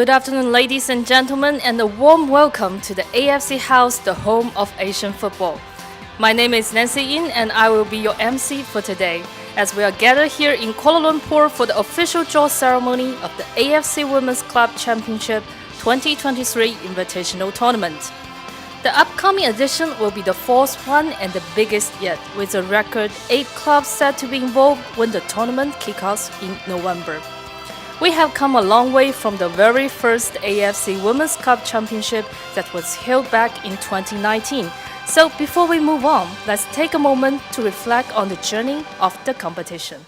Good afternoon, ladies and gentlemen, and a warm welcome to the AFC House, the home of Asian football. My name is Nancy Yin, and I will be your MC for today, as we are gathered here in Kuala Lumpur for the official draw ceremony of the AFC Women's Club Championship 2023 Invitational Tournament. The upcoming edition will be the fourth one and the biggest yet, with a record 8 clubs set to be involved when the tournament kicks off in November. We have come a long way from the very first AFC Women's Cup Championship that was held back in 2019. So before we move on, let's take a moment to reflect on the journey of the competition.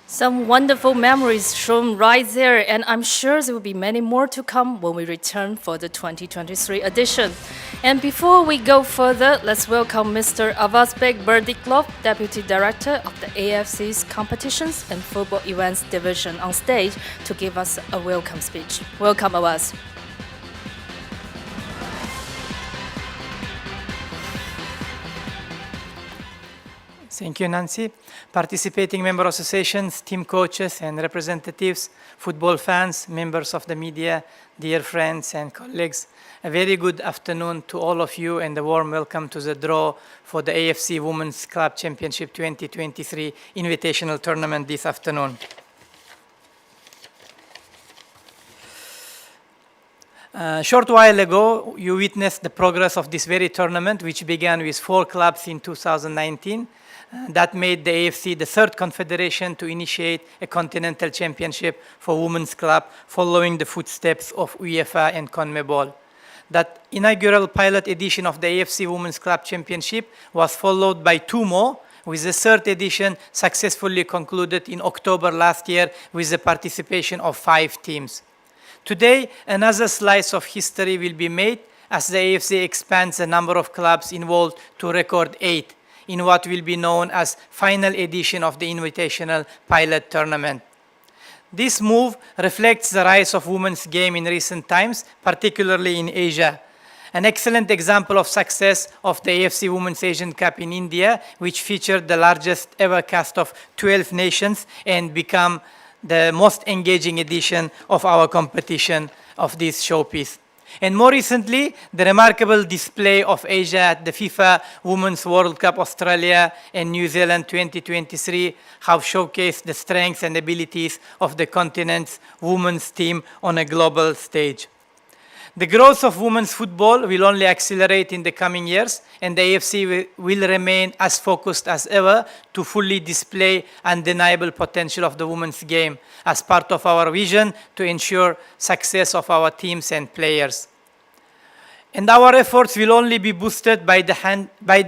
Some wonderful memories shown right there, and I'm sure there will be many more to come when we return for the 2023 edition. And before we go further, let's welcome Mr. Avazbek Berdiklov, Deputy Director of the AFC's Competitions and Football Events Division, on stage to give us a welcome speech. Welcome, Avaz. Thank you, Nancy. Participating member associations, team coaches and representatives, football fans, members of the media, dear friends and colleagues, a very good afternoon to all of you and a warm welcome to the draw for the AFC Women's Club Championship 2023 Invitational Tournament this afternoon. A short while ago, you witnessed the progress of this very tournament, which began with 4 clubs in 2019. That made the AFC the third confederation to initiate a continental championship for women's club, following the footsteps of UEFA and CONMEBOL. That inaugural pilot edition of the AFC Women's Club Championship was followed by 2 more, with the third edition successfully concluded in October last year with the participation of 5 teams. Today, another slice of history will be made as the AFC expands the number of clubs involved to record 8 in what will be known as final edition of the Invitational Pilot Tournament. This move reflects the rise of women's game in recent times, particularly in Asia. An excellent example of success of the AFC Women's Asian Cup in India, which featured the largest ever cast of 12 nations and become the most engaging edition of our competition of this showpiece. And more recently, the remarkable display of Asia at the FIFA Women's World Cup Australia and New Zealand 2023 have showcased the strengths and abilities of the continent's women's team on a global stage. The growth of women's football will only accelerate in the coming years, and the AFC will remain as focused as ever to fully display undeniable potential of the women's game as part of our vision to ensure success of our teams and players. And our efforts will only be boosted by the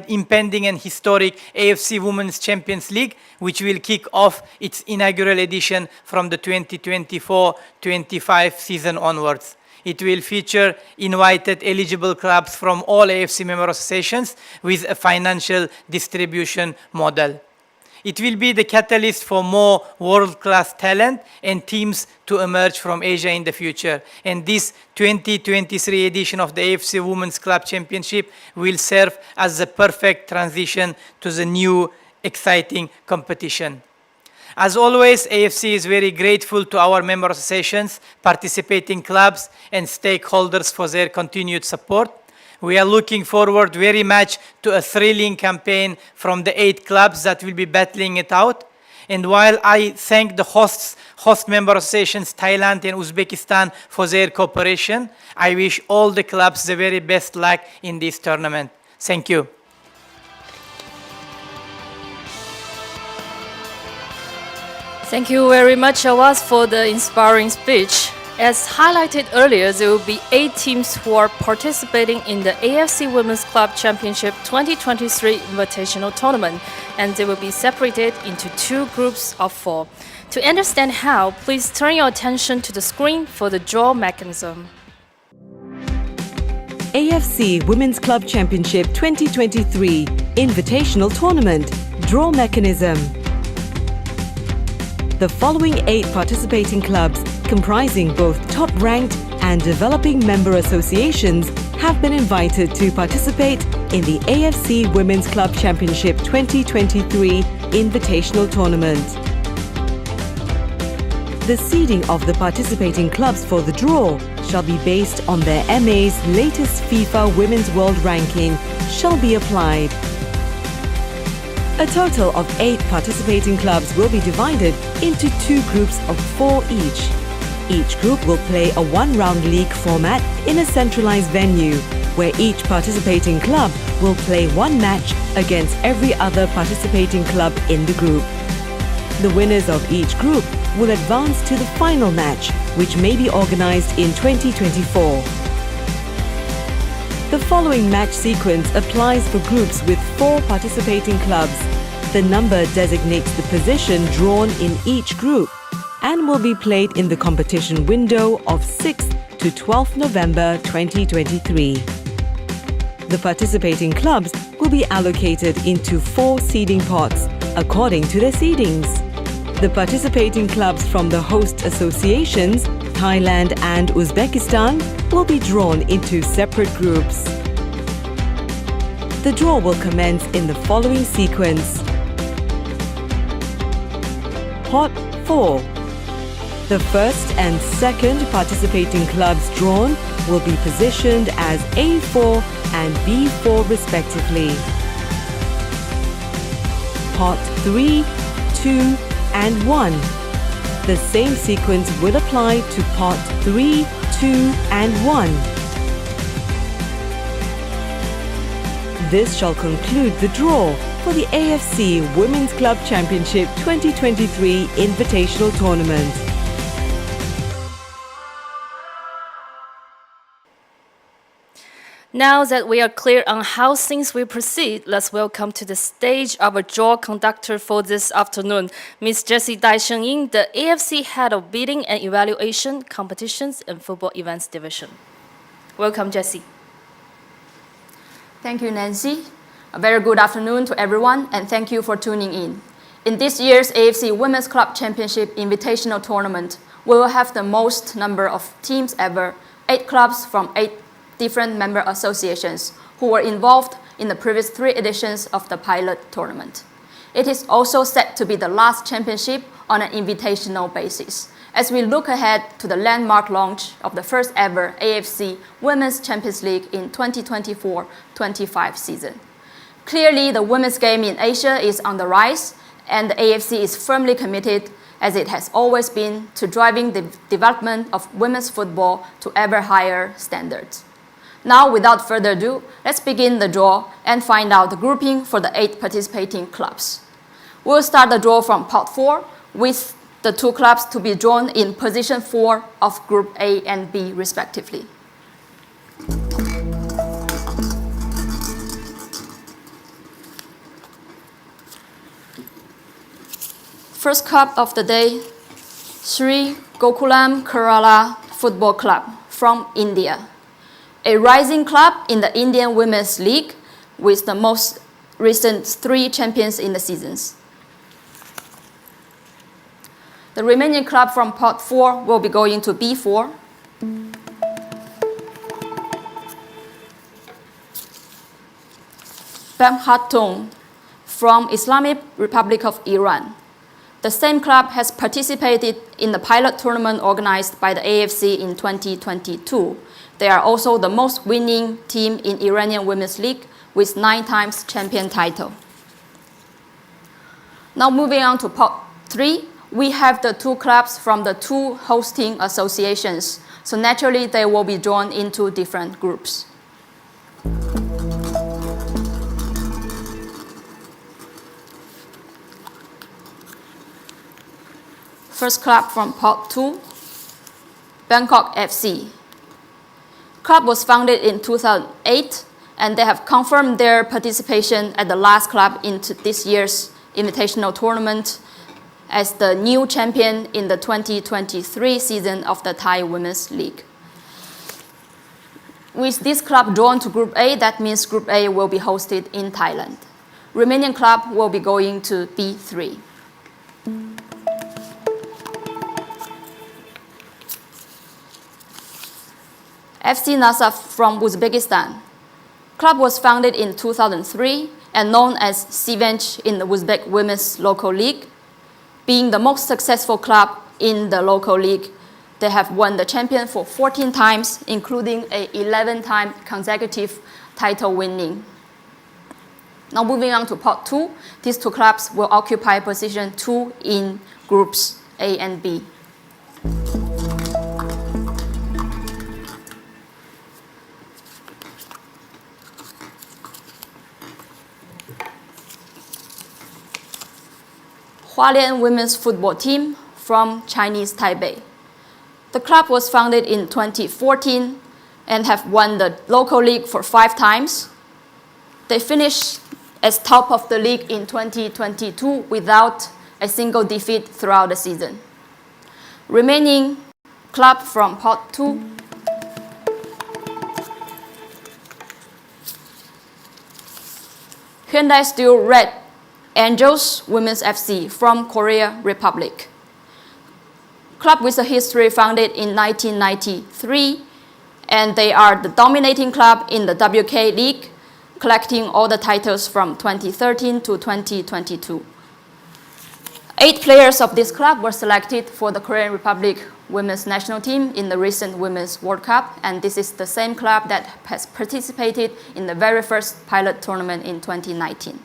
impending and historic AFC Women's Champions League, which will kick off its inaugural edition from the 2024-25 season onwards. It will feature invited eligible clubs from all AFC member associations with a financial distribution model. It will be the catalyst for more world-class talent and teams to emerge from Asia in the future. And this 2023 edition of the AFC Women's Club Championship will serve as the perfect transition to the new exciting competition. As always, AFC is very grateful to our member associations, participating clubs, and stakeholders for their continued support. We are looking forward very much to a thrilling campaign from the 8 clubs that will be battling it out. And while I thank the host member associations, Thailand and Uzbekistan, for their cooperation, I wish all the clubs the very best luck in this tournament. Thank you. Thank you very much, Awaz, for the inspiring speech. As highlighted earlier, there will be 8 teams who are participating in the AFC Women's Club Championship 2023 Invitational Tournament, and they will be separated into 2 groups of 4. To understand how, please turn your attention to the screen for the draw mechanism. AFC Women's Club Championship 2023 Invitational Tournament Draw Mechanism. The following 8 participating clubs, comprising both top-ranked and developing member associations, have been invited to participate in the AFC Women's Club Championship 2023 Invitational Tournament. The seeding of the participating clubs for the draw shall be based on their MA's latest FIFA Women's World Ranking shall be applied. A total of 8 participating clubs will be divided into 2 groups of 4 each. Each group will play a 1-round league format in a centralized venue, where each participating club will play 1 match against every other participating club in the group. The winners of each group will advance to the final match, which may be organized in 2024. The following match sequence applies for groups with 4 participating clubs. The number designates the position drawn in each group and will be played in the competition window of 6th to 12th November 2023. The participating clubs will be allocated into 4 seeding pots according to their seedings. The participating clubs from the host associations, Thailand and Uzbekistan, will be drawn into separate groups. The draw will commence in the following sequence. Pot 4. The first and second participating clubs drawn will be positioned as A4 and B4 respectively. Pot 3, 2 and 1. The same sequence will apply to pot 3, 2 and 1. This shall conclude the draw for the AFC Women's Club Championship 2023 Invitational Tournament. Now that we are clear on how things will proceed, let's welcome to the stage our draw conductor for this afternoon, Ms. Jessie Dai Sheng-Ying, the AFC Head of Bidding and Evaluation, Competitions and Football Events Division. Welcome, Jessie. Thank you, Nancy. A very good afternoon to everyone, and thank you for tuning in. In this year's AFC Women's Club Championship Invitational Tournament, we will have the most number of teams ever, 8 clubs from 8 different member associations who were involved in the previous 3 editions of the pilot tournament. It is also set to be the last championship on an invitational basis, as we look ahead to the landmark launch of the first ever AFC Women's Champions League in 2024-25 season. Clearly, the women's game in Asia is on the rise, and the AFC is firmly committed, as it has always been, to driving the development of women's football to ever higher standards. Now, without further ado, let's begin the draw and find out the grouping for the 8 participating clubs. We'll start the draw from pot 4, with the 2 clubs to be drawn in position 4 of Group A and B respectively. First club of the day, Sri Gokulam Kerala Football Club from India, a rising club in the Indian Women's League with the most recent 3 champions in the seasons. The remaining club from Pot 4 will be going to B4. Bamhattung from Islamic Republic of Iran. The same club has participated in the pilot tournament organized by the AFC in 2022. They are also the most winning team in Iranian Women's League with 9 times champion title. Now moving on to Pot 3, we have the 2 clubs from the 2 hosting associations. So naturally they will be drawn into different groups. First club from Pot 2, Bangkok FC. Club was founded in 2008 and they have confirmed their participation at the last club into this year's Invitational tournament as the new champion in the 2023 season of the Thai Women's League. With this club drawn to Group A, that means Group A will be hosted in Thailand. Remaining club will be going to B3. FC Nasaf from Uzbekistan. Club was founded in 2003 and known as Sivench in the Uzbek Women's Local League. Being the most successful club in the local league, they have won the champion for 14 times, including a 11-time consecutive title winning. Now moving on to Pot 2, these 2 clubs will occupy position 2 in groups A and B. Hualien women's football team from Chinese Taipei. The club was founded in 2014 and have won the local league for 5 times. They finished as top of the league in 2022 without a single defeat throughout the season. Remaining club from Pot 2, Hyundai Steel Red Angels Women's FC from Korea Republic. Club with a history founded in 1993, and they are the dominating club in the WK League, collecting all the titles from 2013 to 2022. 8 players of this club were selected for the Korean Republic women's national team in the recent Women's World Cup, and this is the same club that has participated in the very first pilot tournament in 2019.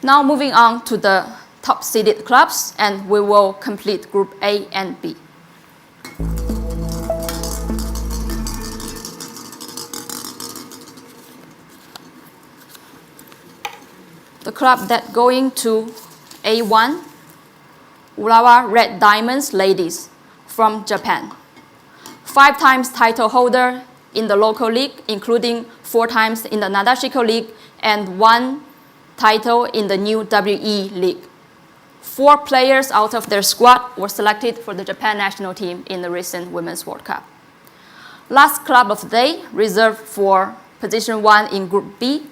Now moving on to the top-seeded clubs, and we will complete Group A and B. The club that going to A1, Urawa Red Diamonds Ladies from Japan. 5 times title holder in the local league, including 4 times in the Nadashiko League and 1 title in the new WE League. 4 players out of their squad were selected for the Japan national team in the recent Women's World Cup. Last club of the day, reserved for position 1 in Group B.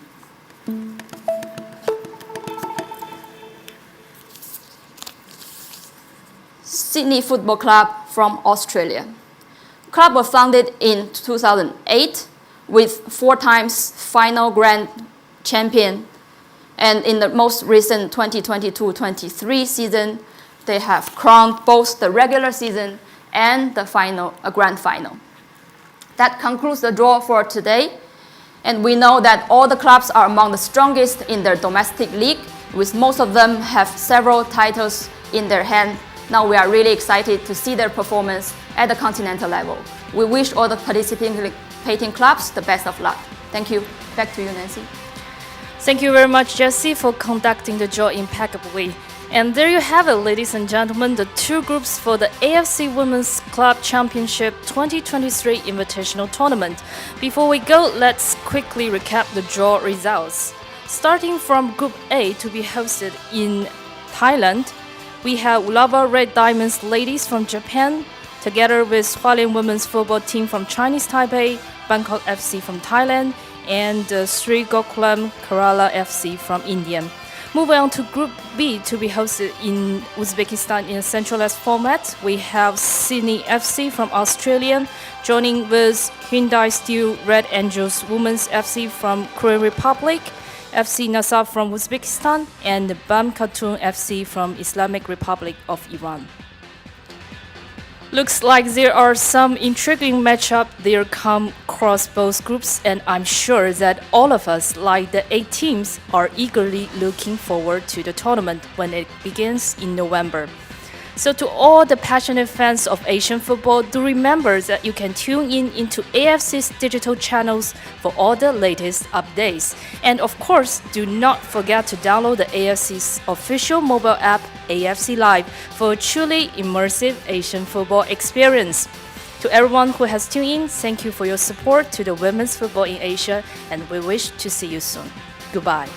Sydney Football Club from Australia. Club was founded in 2008 with 4 times final grand champion, and in the most recent 2022-23 season, they have crowned both the regular season and the grand final. That concludes the draw for today, and we know that all the clubs are among the strongest in their domestic league, with most of them have several titles in their hand. Now we are really excited to see their performance at the continental level. We wish all the participating clubs the best of luck. Thank you. Back to you, Nancy. Thank you very much, Jessie, for conducting the draw impeccably. And there you have it, ladies and gentlemen, the 2 groups for the AFC Women's Club Championship 2023 Invitational Tournament. Before we go, let's quickly recap the draw results. Starting from Group A to be hosted in Thailand, we have Urawa Red Diamonds Ladies from Japan, together with Hualien Women's Football Team from Chinese Taipei, Bangkok FC from Thailand, and Sri Gokulam Kerala FC from India. Moving on to Group B to be hosted in Uzbekistan in a centralized format, we have Sydney FC from Australia, joining with Hyundai Steel Red Angels Women's FC from Korean Republic, FC Nasaf from Uzbekistan, and Bam Khatun FC from Islamic Republic of Iran. Looks like there are some intriguing matchups there come across both groups, and I'm sure that all of us, like the 8 teams, are eagerly looking forward to the tournament when it begins in November. So to all the passionate fans of Asian football, do remember that you can tune in into AFC's digital channels for all the latest updates. And of course, do not forget to download the AFC's official mobile app, AFC Live, for a truly immersive Asian football experience. To everyone who has tuned in, thank you for your support to the women's football in Asia, and we wish to see you soon. Goodbye.